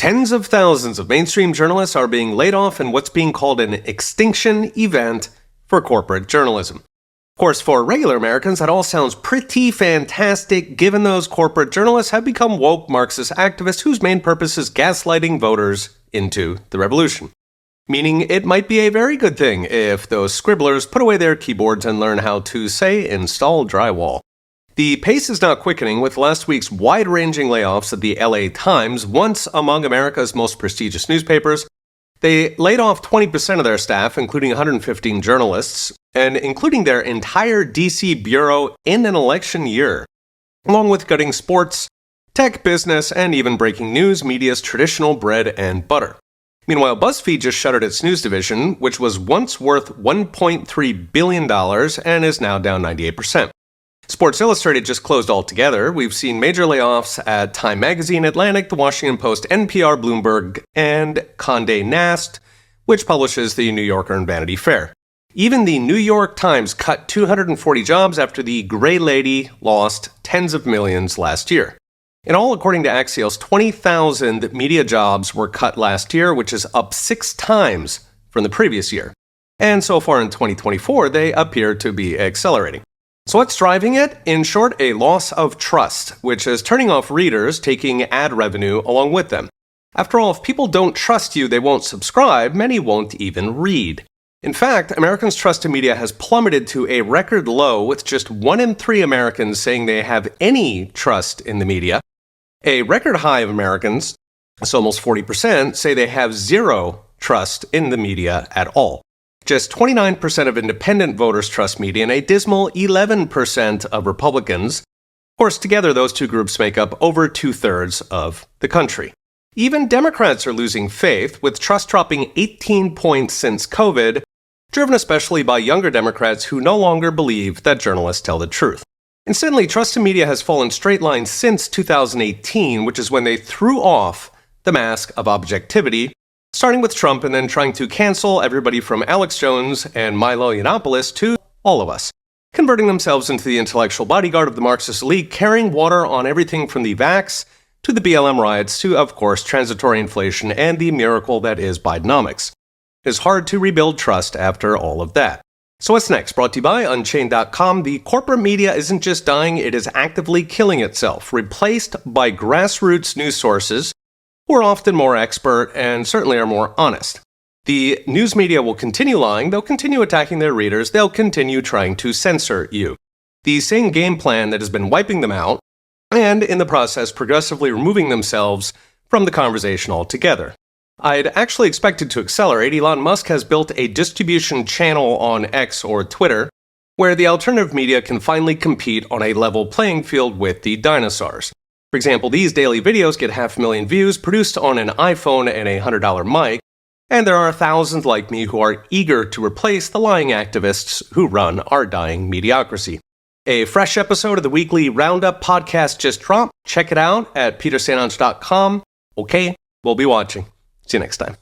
Tens of thousands of mainstream journalists are being laid off in what's being called an extinction event for corporate journalism. Of course, for regular Americans, that all sounds pretty fantastic, given those corporate journalists have become woke Marxist activists whose main purpose is gaslighting voters into the revolution. Meaning it might be a very good thing if those scribblers put away their keyboards and learn how to, say, install drywall. The pace is now quickening with last week's wide-ranging layoffs at the LA Times, once among America's most prestigious newspapers. They laid off 20% of their staff, including 115 journalists, and including their entire DC bureau in an election year, along with gutting sports, tech, business, and even breaking news media's traditional bread and butter. Meanwhile, BuzzFeed just shuttered its news division, which was once worth $1.3 billion and is now down 98%. Sports Illustrated just closed altogether. We've seen major layoffs at Time Magazine, Atlantic, The Washington Post, NPR, Bloomberg, and Condé Nast, which publishes the New Yorker and Vanity Fair. Even the New York Times cut 240 jobs after the Gray Lady lost tens of millions last year. In all, according to Axios, 20,000 media jobs were cut last year, which is up 6 times from the previous year. And so far in 2024, they appear to be accelerating. So what's driving it? In short, a loss of trust, which is turning off readers, taking ad revenue along with them. After all, if people don't trust you, they won't subscribe, many won't even read. In fact, Americans' trust in media has plummeted to a record low, with just 1 in 3 Americans saying they have any trust in the media. A record high of Americans, so almost 40%, say they have zero trust in the media at all. Just 29% of independent voters trust media and a dismal 11% of Republicans. Of course, together those two groups make up over 2/3 of the country. Even Democrats are losing faith, with trust dropping 18 points since COVID, driven especially by younger Democrats who no longer believe that journalists tell the truth. Incidentally, trust in media has fallen straight line since 2018, which is when they threw off the mask of objectivity, starting with Trump and then trying to cancel everybody from Alex Jones and Milo Yiannopoulos to all of us, converting themselves into the intellectual bodyguard of the Marxist elite, carrying water on everything from the vax to the BLM riots to, of course, transitory inflation and the miracle that is Bidenomics. It is hard to rebuild trust after all of that. So what's next? Brought to you by Unchained.com. The corporate media isn't just dying, it is actively killing itself, replaced by grassroots news sources who are often more expert and certainly are more honest. The news media will continue lying, they'll continue attacking their readers, they'll continue trying to censor you. The same game plan that has been wiping them out, and in the process progressively removing themselves from the conversation altogether. I'd actually expected to accelerate. Elon Musk has built a distribution channel on X or Twitter, where the alternative media can finally compete on a level playing field with the dinosaurs. For example, these daily videos get 500,000 views, produced on an iPhone and a $100 mic, and there are thousands like me who are eager to replace the lying activists who run our dying mediocrity. A fresh episode of the weekly Roundup podcast just dropped. Check it out at petersanonge.com. Okay, we'll be watching. See you next time.